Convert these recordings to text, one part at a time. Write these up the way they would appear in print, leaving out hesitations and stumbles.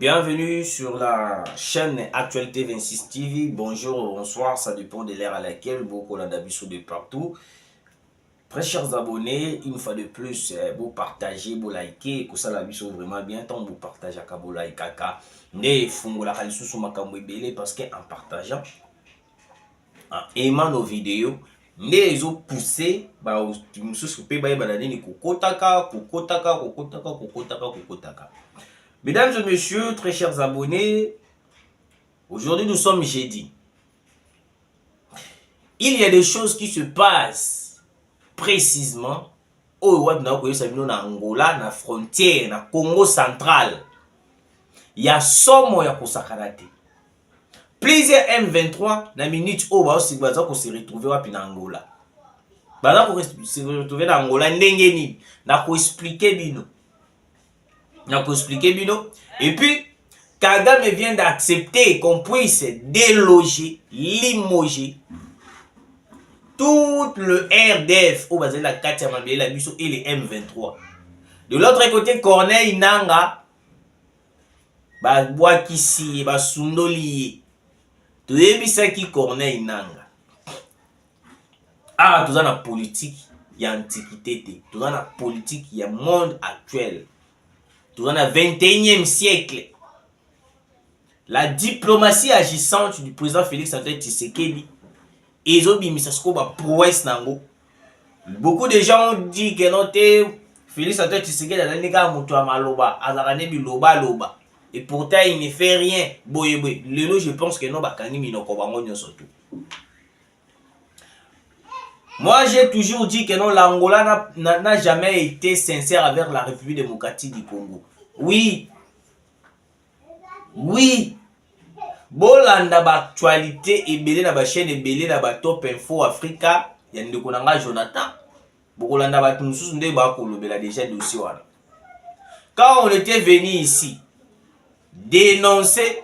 Bienvenue sur la chaîne Actualité 26 TV. Bonjour ou bonsoir, ça dépend de l'ère à laquelle beaucoup l'ont d'habitude de partout. Très chers abonnés, une fois de plus, vous partagez, vous likez, que ça la vie vraiment bien. Tant vous partagez à vous like kaka, ne fungo la kalisu sur ma kamwebele parce qu'en partageant, en aimant nos vidéos, les ont poussé, bah, nous sommes payés, bah, ni kokotaka. Mesdames et messieurs, très chers abonnés, aujourd'hui nous sommes jeudi. Il y a des choses qui se passent précisément au Angola, na frontière, na Congo central. Il y a somo ya kosakarate. Plusieurs M23 na minute au se retrouver wapi na Angola. Baza ko se retrouver na Angola ndenge nini na ko expliquer bino. Et puis, Kagame vient d'accepter qu'on puisse déloger, limoger tout le RDF au basé de la Katia Mabé, la Bisso et les M23. De l'autre côté, Corneille Nanga, Boakisi, Sundoli, tout ça qui Corneille Nanga. Ah, tout ça dans la politique, il y a antiquité, tout ça dans la politique, il y a monde actuel. Tout dans le 21e siècle, la diplomatie agissante du président Félix Antoine Tshisekedi et prouesse nango. Beaucoup de gens ont dit que non, Félix Antoine Tshisekedi a donné maloba, loba, et pourtant il ne fait rien. Lelo, je pense que non, surtout. Moi, j'ai toujours dit que non, l'Angola n'a jamais été sincère avec la République démocratique du Congo. Oui. Bolanda ba actualité ebele na ba chaîne ebele na ba Top Info Africa, ya ndeko nanga Jonathan. Bolanda ba tumususu nde ba kolobela déjà dossier wana. Quand on était venu ici dénoncer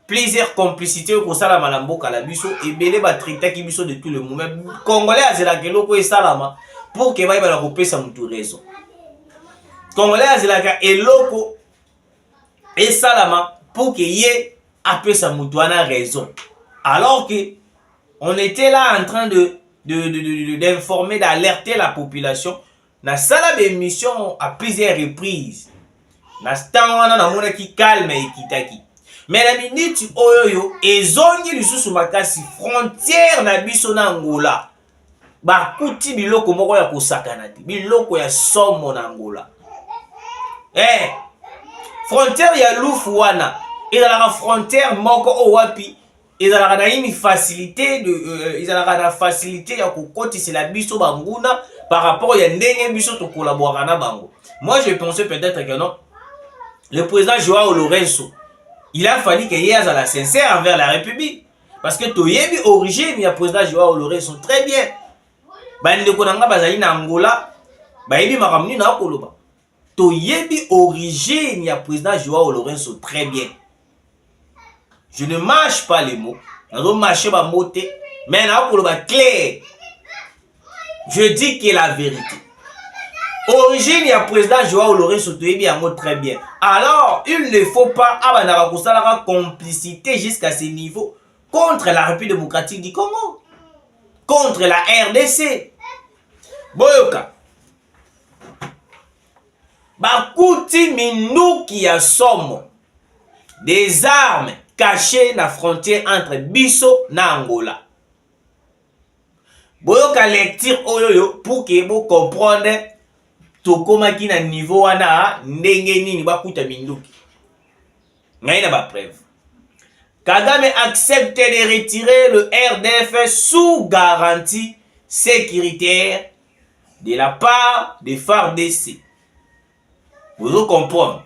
plusieurs complicités au Kosala Malambo Kalabiso et belé ba traité qui biso de tout le monde. Congolais azela keloko e salama pour que ba la couper sa mutu raison. Congolais azela ka eloko e salama pour que yé appelle sa mutu ana raison. Alors que on était là en train d'informer, d'alerter la population. Na sala d'émission à plusieurs reprises. Na stanwana na mona ki calme et kitaki. Mais la minute oyoyo ezongi lisusu makasi frontière na biso na Angola. Ba kuti biloko moko ya kosakana te. Biloko ya somo na Angola. Frontière ya lufu wana. Ezalaka frontière moko o wapi. Ezalaka na une facilité de ezalaka na facilité ya kokotisa la biso banguna par rapport ya ndenge biso to collaborer na bango. Moi je pensais peut-être que non. Le président Joao Lourenço, il a fallu qu'il y ait la sincère envers la République. Parce que Toyebi origine, il y a président Joao Lourenço très bien. Bande konanga bazali na Angola, bayebi makamni na koloba. Toyebi origine, il y a président Joao Lourenço très bien. Je ne mâche pas les mots. Je ne mâche pas les mots, mais na koloba clair. Je dis que la vérité. Origine, il y a président Joao Lourenço Toyebi un mot très bien. Alors, il ne faut pas avoir une complicité jusqu'à ce niveau contre la République démocratique du Congo, contre la RDC. Boyoka. Bakuti Minduki ya somo des armes cachées na frontière entre Biso na Angola. Boyoka lecture oyoyo pour que vous compreniez tokomaki na niveau wana ndenge nini bakuta Minduki. Ngai na ba preuve. Kagame accepte de retirer le RDF sous garantie sécuritaire de la part des FARDC. Vous comprenez?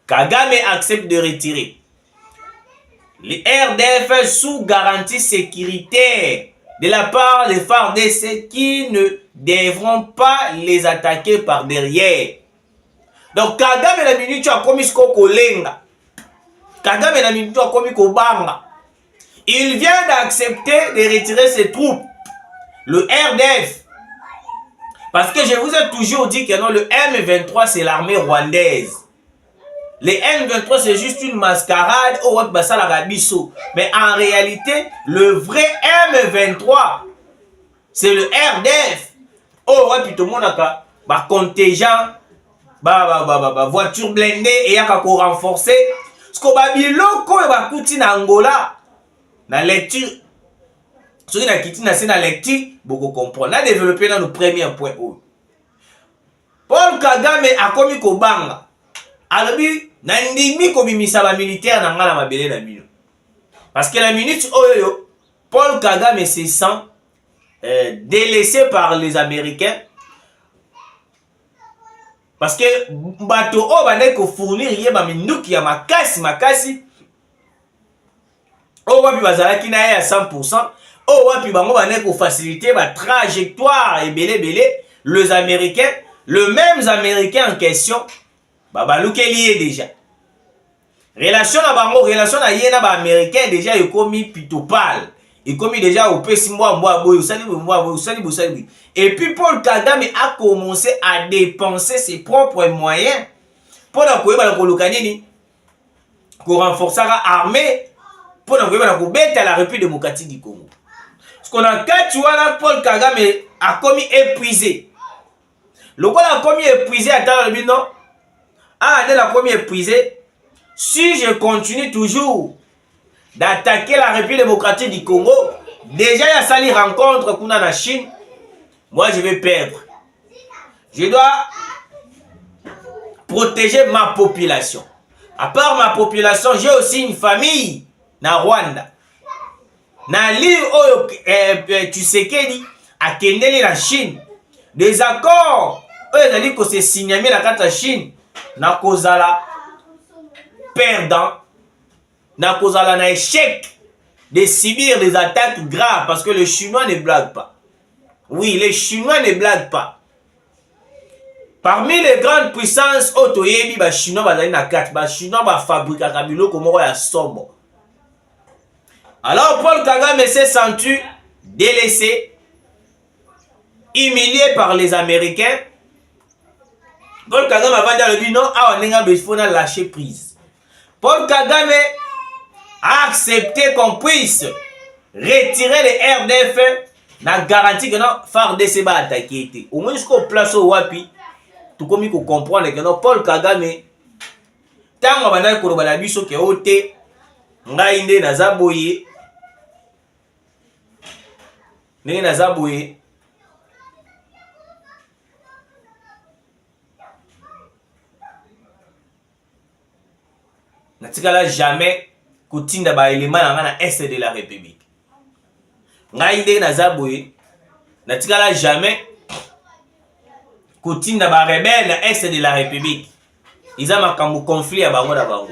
Kagame accepte de retirer le RDF sous garantie sécuritaire de la part des FARDC qui ne devront pas les attaquer par derrière. Donc Kagame na minute a commis kolenga. Kagame na minute a commis kobanga. Il vient d'accepter de retirer ses troupes. Le RDF. Parce que je vous ai toujours dit que non, le M23 c'est l'armée rwandaise. Les M23 c'est juste une mascarade. Oh, ouais, bah ça la rabisso. Mais en réalité, le vrai M23, c'est le RDF. Oh, ouais, puis tout le monde a bah, contingent, voiture blindée et y'a qu'à renforcer. Ce qu'on va dire, loko et va coutir en Angola. Dans la lecture, ceux qui ont quitté dans la lecture, beaucoup comprendre. On a développé dans le premier point. Paul Kagame a commis Kobanga. Alors, nandimi kobimisa ba militaire na ngala mabele na bino. Parce que la minute oyo, Paul Kagame se sent délaissé par les Américains. Parce que bato o bande ko fournir ye ba minuki ya makasi. O wapi bazalaki na ye à 100%. O wapi bango bande ko faciliter ba trajectoire et belé les Américains, le même Américain en question, babaluke lié déjà. Relation na bango, relation na ye na ba Américain déjà il komi plutôt pâle. Il komi déjà au pesi moi boy, usali. Et puis Paul Kagame a commencé à dépenser ses propres moyens pour renforcer l'armée, pour bête à la République démocratique du Congo. Ce qu'on a catch, Paul Kagame a commis épuisé. Le quoi a commis épuisé à temps le non? Ah, il a commis épuisé. Si je continue toujours d'attaquer la République démocratique du Congo, déjà il y a sali rencontre qu'on a en Chine, moi je vais perdre. Je dois protéger ma population. À part ma population, j'ai aussi une famille na Rwanda. Na li oyo Tshisekedi a kendeli na Chine. Des accords oyo ezali ko se signer na kati ya Chine na kozala perdant. Na kozala na échec de subir des attaques graves parce que les Chinois ne blaguent pas. Oui, les Chinois ne blaguent pas. Parmi les grandes puissances, Otoyebi, les Chinois bazali na kati, les Chinois ba fabriquer biloko moko ya sombo. Alors Paul Kagame s'est senti délaissé, humilié par les Américains. Paul Kagame a dit le but non, ah on il faut lâcher prise. Paul Kagame a accepté qu'on puisse retirer les RDF, na garantie que non, FARDC va attaquer. Au moins jusqu'au place au Wapi, tout comme il faut comprendre que non, Paul Kagame, tant qu'on va dire qu'on va biso que ote, ngainde na zaboye, nene na zaboye. Natikala jamais kotinda ba élément na est de la République. Ngainde na zaboye, natikala jamais kotinda ba rebelle na est de la République. Ils ont un conflit à bango na bango.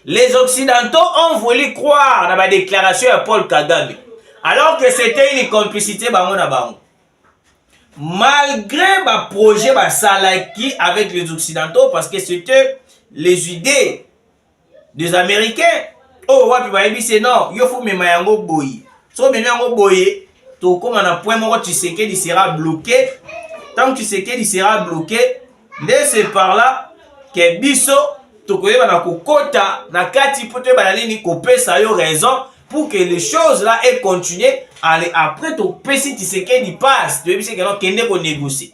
Les Occidentaux ont voulu croire dans la déclaration de Paul Kagame, alors que c'était une complicité bango na bango. Malgré le projet Salaki avec les Occidentaux, parce que c'était les idées des Américains. Oh, wapi bayebi c'est non, il faut me mayango boyi. So me mayango boyi, to comme on a point moko Tshisekedi sera bloqué. Tant que Tshisekedi sera bloqué, dès c'est par là que biso to koyeba na kokota na kati pote banalini kopesa yo raison pour que les choses là aient continué. Allez, après ton PC Tshisekedi passe, tu veux dire que non kende ko négocier.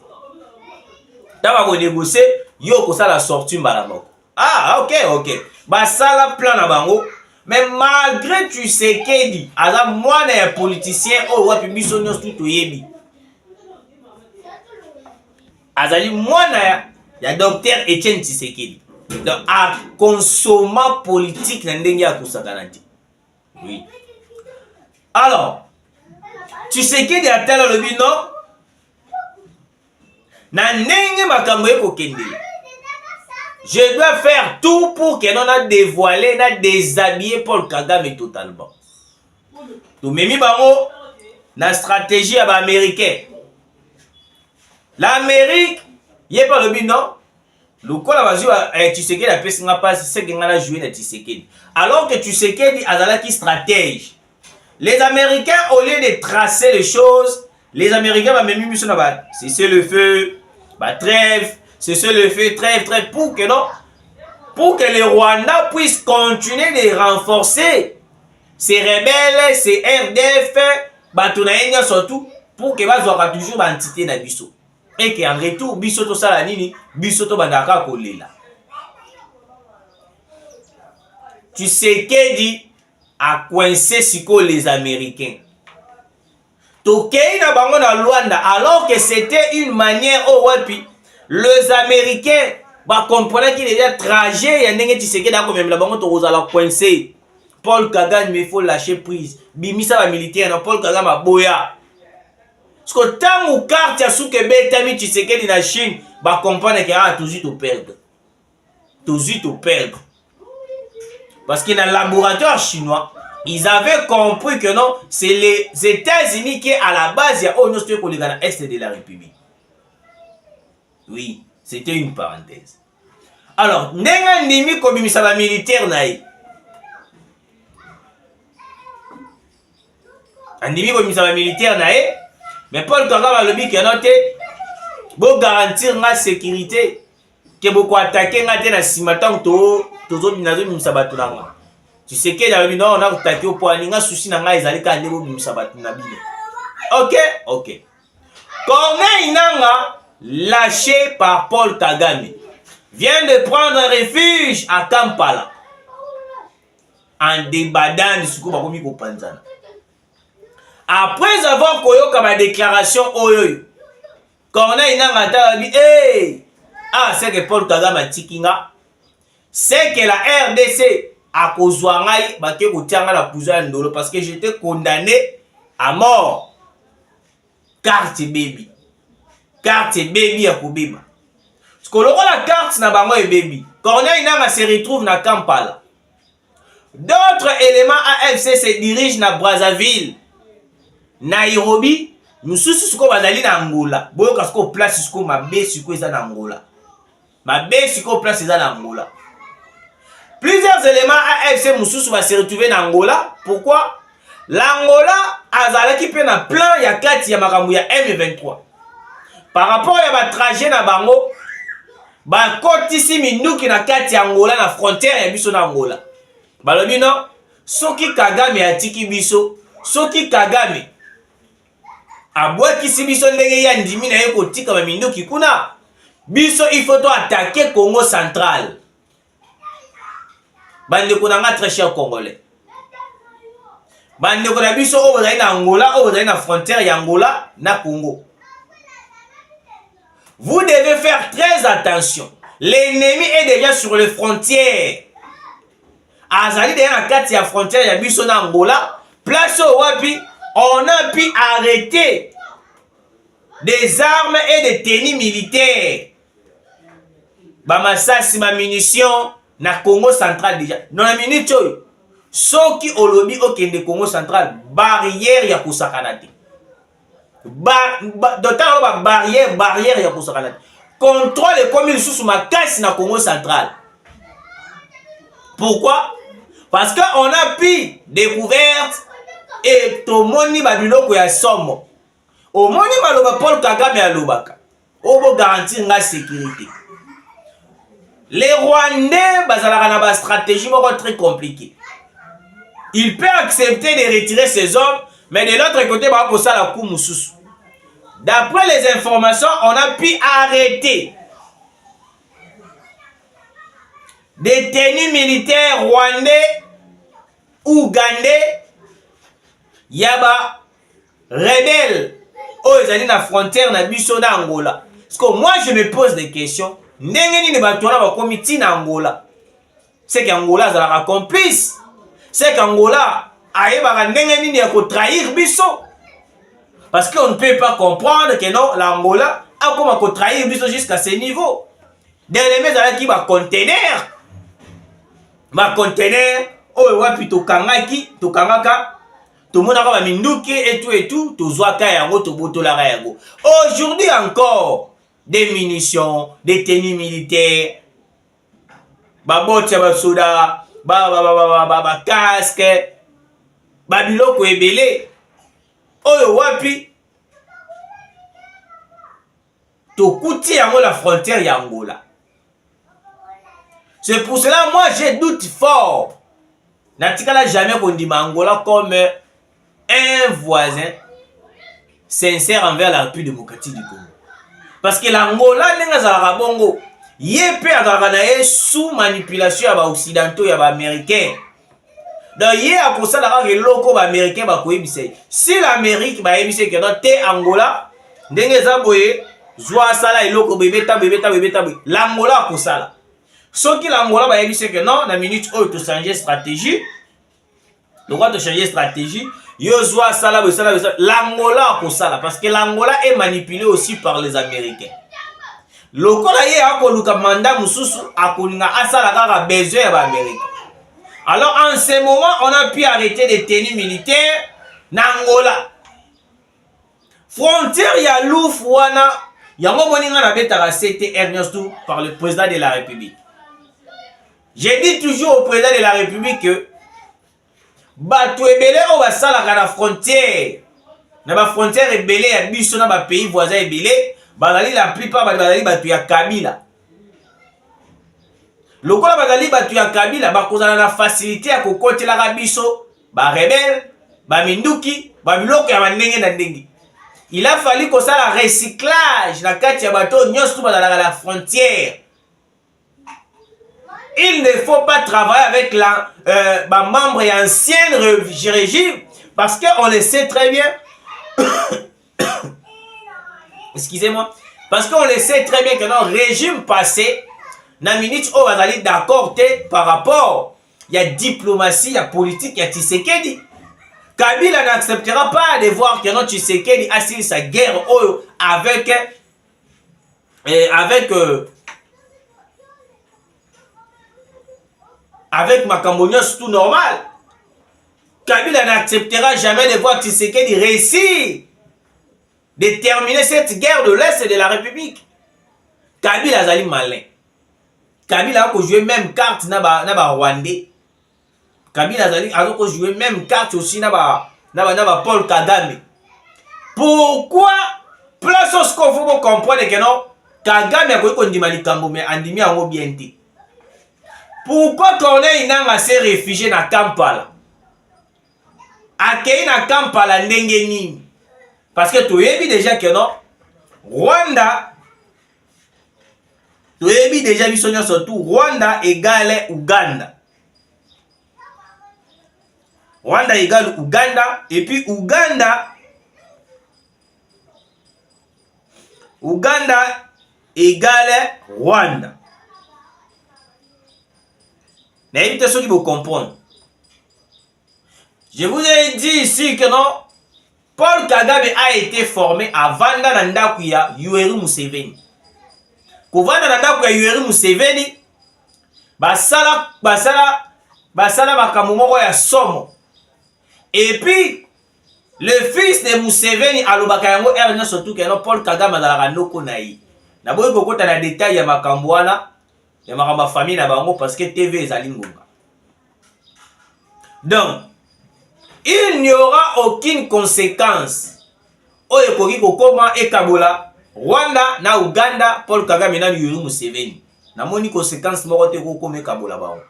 D'abord ko négocier, yo ko ça la sortie mbalamoko. Ah, ok. Bah ça la plan na bango. Mais malgré Tshisekedi, aza mwana ya politicien o wapi biso nyos tout yebi. Azali mwana ya docteur Etienne Tshisekedi. Donc a consommant politique na ndenge ya kusakanati. Oui. Alors, Tshisekedi a tel le bino na ndenge makambo eko kende. Je dois faire tout pour que l'on a dévoilé, on a déshabillé Paul Kagame totalement. Donc, Mimi Bango, la stratégie américaine. L'Amérique, il n'y a pas le but, non? Le coup, Tshisekedi a fait ce qu'il a joué dans Tshisekedi. Alors que Tshisekedi a qui stratège. Les Américains, au lieu de tracer les choses, les Américains vont même c'est le feu, trêve. C'est le fait trêve pour que non, pour que le Rwanda puisse continuer de renforcer ses rebelles, ses RDF, Batunaïna surtout, pour que bazwaka toujours l'entité na biso. Et que en retour, biso to sala nini, biso to bandaka kolela. Tu sais qu'est dit à coincer siko les Américains. Tokei na bango na Luanda, alors que c'était une manière au wapi, les Américains comprenaient qu'il y a trajet, il y a n'engé tu sais que d'accord même la bango to la coincer. Paul Kagame, il faut lâcher prise. Bimisa va militaire, Paul Kagame a boya. Parce que tant ou carte ya soukebe tami tu sais que la Chine va comprendre qu'il y a toujours tout perdre. Toujours tout perdre. Parce que dans le laboratoire chinois, ils avaient compris que non, c'est les États-Unis qui à la base, il y a un autre collègue dans l'Est de la République. Oui, c'était une parenthèse. Alors, n'enga nimi comme ça va militaire naï. Andimi comme ça va militaire naï. Mais Paul Kagame a le but qu'il noté pour garantir la sécurité que beaucoup attaquer na te na simatan to zo binazo bimisa batu nanga. Tu sais que dans le non on a attaqué au point ninga souci nanga ezali ka ndebo bimisa batu na bino. OK, OK. Corneille Nanga, lâché par Paul Kagame, vient de prendre refuge à Kampala en débadant de ce qu'on va commis au Panzana. Après avoir koyoka ma déclaration oyoyo, Corneille Nanga a dit hey, ah c'est que Paul Kagame a tikinga, c'est que la RDC a kozwangai bake kotianga la pouza ndolo parce que j'étais condamné à mort. Carte baby à Kobiba. Parce que la carte n'a pas moi baby. Corneille Nanga se retrouve na Kampala. D'autres éléments AFC se dirigent na Brazzaville. Nairobi, nous sommes sur bazali na Angola. Boyo kasko place sur ma bé sur eza na Angola. Ma bé sur place eza na Angola. Plusieurs éléments AFC Moussous va se retrouver na Angola. Pourquoi? L'Angola azalaki pe na plan ya kati ya makambo ya M23. Par rapport à ma trajet na bango, ba kotisi minduki na kati ya Angola na frontière ya biso na Angola. Balobi non, soki Kagame atiki biso, soki Kagame abwaki si biso ndenge ya ndimi na ye kotika ba minduki kuna, biso il faut to attaquer Congo central. Bande konanga très cher congolais. Bande kona biso o bazali na Angola, o bazali na frontière ya Angola na Congo. Vous devez faire très attention. L'ennemi est déjà sur les frontières. Azali déjà na kati ya frontière ya biso na Angola, place au wapi, on a pu arrêter des armes et des tenues militaires. Bamasasi ma munitions na Congo central déjà. Non la minute oyo. Soki olobi okende Congo central, barrière ya kusakanate. D'autant barrière ya kusakana. Contrôle comme il sous ma casse na Congo central. Pourquoi? Parce que on a pu découverte et to moni ba biloko ya somo. O moni maloba Paul Kagame alobaka. Obo garantir la sécurité. Les Rwandais bazalaka na ba stratégie moko très compliquée. Il peut accepter de retirer ses hommes, mais de l'autre côté ba ko sala coup mususu. D'après les informations, on a pu arrêter des tenues militaires rwandais, ougandais, yaba, rebelles, aux années la frontière na biso na Angola. Parce que moi je me pose des questions. Ndenge ni batona ba komiti na Angola. C'est qu'Angola zala complice. C'est qu'Angola ayeba ndenge ni ya ko trahir biso. Parce qu'on ne peut pas comprendre que non, l'Angola a comme trahir biso jusqu'à ce niveau. Dernièrement, il y a qui va conteneur. Ma conteneur, oh, ouais, puis to kangaki, to kangaka, to monaka ba minduki et tout, to zwaka yango, to botola yango. Aujourd'hui encore, des munitions, des tenues militaires, ba botte ba soda, ba casque, ba biloko ebele. Oyo wapi to kuti yango la frontière ya Angola. C'est pour cela, moi, je doute fort. Natikala jamais qu'on dit Angola comme un voisin sincère envers la République démocratique du Congo. Parce que l'Angola n'est pas bongo. Yé pe azalaka sous manipulation ya occidentaux ya américains. Donc yé a pour ça la loko ba américain ba koyebisa. Si l'Amérique ba yebisa que non te Angola ndenge za boye zwa sala eloko bebeta. L'Angola ko sala. Soki l'Angola ba yebisa que non na minute oyo to changer stratégie. Le droit de changer stratégie, yo zwa sala be sala. L'Angola ko sala parce que l'Angola est manipulé aussi par les Américains. Lokola ye akoluka mandat mususu akolinga asala kaka besoin ya Amérique. Alors en ce moment, on a pu arrêter des tenues militaires na Angola. Frontière ya louf wana yango moninga na betaka CTR nyostou par le président de la République. J'ai dit toujours au président de la République que bato ebele o basalaka na frontière. Na ba frontière ebele ya biso na ba pays voisins ebele. Bazali la plupart bazali batu ya Kabila. Lokola bazali batu ya Kabila bakozala na facilité ya kokotela ka biso ba rebelle, ba minduki, ba biloko ya ndenge na ndenge. Il a fallu que ça la recyclage na kati ya bato nyonso bazala la frontière. Il ne faut pas travailler avec la membres et anciens régime parce qu'on le sait très bien. Excusez-moi. Parce qu'on le sait très bien que dans le régime passé, na minute où on est d'accord par rapport, il y a diplomatie, il y a politique, il y a Tshisekedi. Kabila n'acceptera pas de voir que non Tshisekedi a signé sa guerre avec Makambonios tout normal. Kabila n'acceptera jamais de voir Tshisekedi réussir de terminer cette guerre de l'Est de la République. Kabila azali malin. Kabila a joué même carte na ba Rwandais. Kabila azali a joué même carte aussi na ba Paul Kagame. Pourquoi place au score faut comprendre que non Kagame a ko ndima likambo mais andimi yango bien te. Pourquoi Corneille Nangaa s'est réfugié na Kampala? Akei na Kampala ndenge nini? Parce que tu as vu déjà que non, Rwanda, tu as vu déjà surtout Rwanda égale Ouganda. Rwanda égale Ouganda et puis Ouganda égale Rwanda. Mais évitez ceux qui vous comprennent. Je vous ai dit ici que non. Paul Kagame a été formé à Vanda Nandaku ya Yoweri Museveni. Kovanda Nandaku ya Yoweri Museveni, basala makambo moko ya somo. Et puis, le fils de Museveni alobaka yango ernya surtout que non Paul Kagame azalaka noko na ye. Na boyi kokota na détail ya makambo wana, ya makambo famille na bango parce que TV ezali ngonga. Donc, il n'y aura aucune conséquence. Oye koki kokoma ekabola Rwanda na Uganda Paul Kagame na Yoweri Museveni. Na moni conséquence moko te kokoma ekabola bao.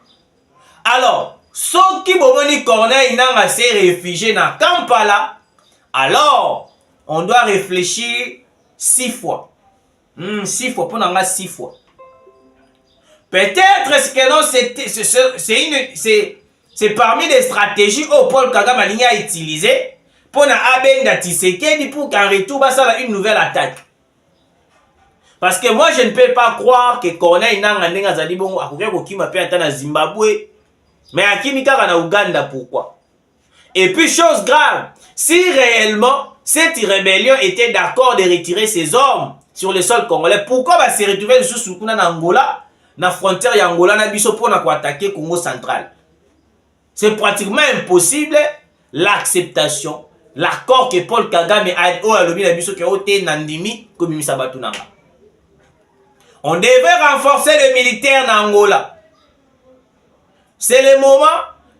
Alors, soki bomoni Corneille Nangaa s'est réfugié na Kampala, alors on doit réfléchir 6 fois. 6 fois pour nanga 6 fois. Peut-être que non c'est parmi les stratégies que Paul Kagame a utilisées pour abenga Tshisekedi pour qu'en retour, ça une nouvelle attaque. Parce que moi, je ne peux pas croire que Corneille Nangaa zali bongo akoki kokima pe ata na Zimbabwe, mais akimi kaka na Uganda pourquoi? Et puis chose grave, si réellement cette rébellion était d'accord de retirer ses hommes sur le sol congolais, pourquoi va se retrouver sous kuna na Angola, na frontière ya Angola na biso pour attaquer Congo central? C'est pratiquement impossible l'acceptation, l'accord que Paul Kagame a alobi na biso ke ote nandimi komimisa batu nanga. On devait renforcer les militaires en Angola. C'est le moment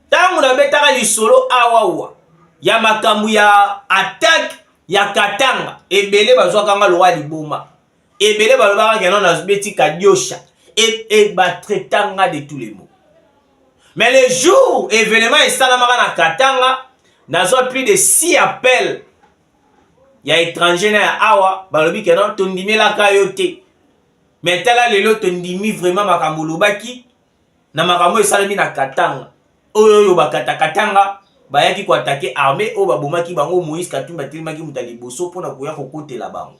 tangu na betaka lisolo awawa. Ya makambu ya attaque ya Katanga ebele bazwa kanga lowa liboma. Ebele balobaka ke non na beti Kadiosha. et traitanga de tous les mots. Mais le jour événement et salamara na Katanga, nazo plus de 6 appels. Il y a étranger na awa, balobi ke non tondimi la kayote. Mais tala lelo tondimi vraiment makambo lobaki na makambo esalemi na Katanga. Oyo bakata Katanga bayaki ko attaquer armée o babomaki bango Moïse Katumbi atelemaki mutali boso pona koya kokotela bango.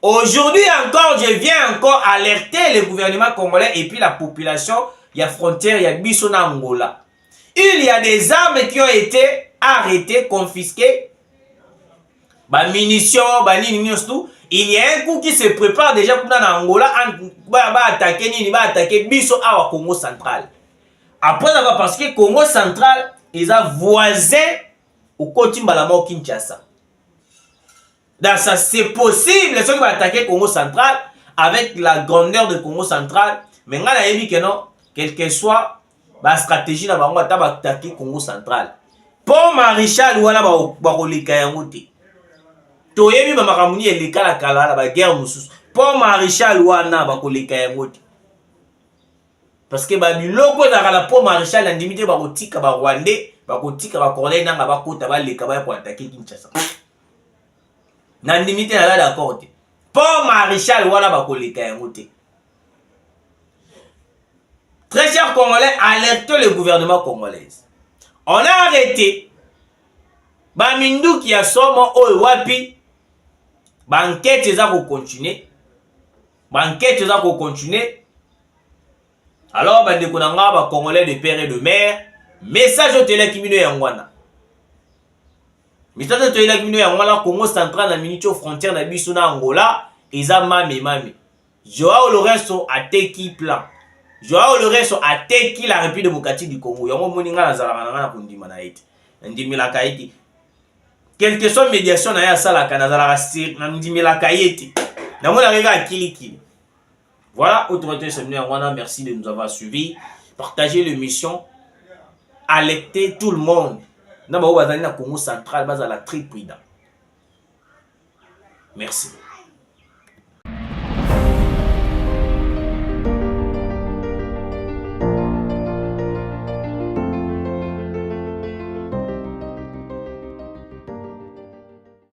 Aujourd'hui encore, je viens encore alerter le gouvernement congolais et puis la population, il y a frontière, il y a Bissona Angola. Il y a des armes qui ont été arrêtées, confisquées, munitions, il y a un coup qui se prépare déjà pour Angola, va attaquer Bisso à Congo central. Après, parce que Congo central, ils ont voisin au côté de Kinshasa. Donc ça c'est possible, ceux qui vont attaquer Congo central avec la grandeur de Congo central, mais on a dit que non, quelle que soit la stratégie, on va attaquer Congo central. Pour Maréchal ou ala ba koleka yango te. To yebi ba makamuni eleka la kala la guerre mususu. Pour Maréchal ou ana ba koleka yango te. Parce que ba biloko na la pour Maréchal andimité ba kotika ba Rwandais, ba kotika ba Congolais nanga ba kota ba leka ba pour attaquer Kinshasa. Nandimité na d'accord te. Pour Maréchal ou ala ba koleka yango te. Très chers Congolais, alertez le gouvernement congolais. On a arrêté Bamindu qui a somo o wapi banquette eza ko continuer. Banquette eza ko continuer. Alors bande konanga ba Congolais de père et de mère, message au télé kimino yangwana. Message au télé kimino yangwana Congo central na minitio frontière na biso na Angola, eza mami. Joao Lorenzo a teki plan. Joao Lorenzo a teki la République démocratique du Congo. Yango moninga na zalaka na kondima na ete. Ndimila kaiti. Quelque soit médiation na ya sala kana zalaka sir na ndimila kaiti. Na mona rega akili. Voilà, autorité séminaire Rwanda, merci de nous avoir suivis. Partagez l'émission. Alertez tout le monde. Na ba bazali na Congo central bazala très prudent. Merci.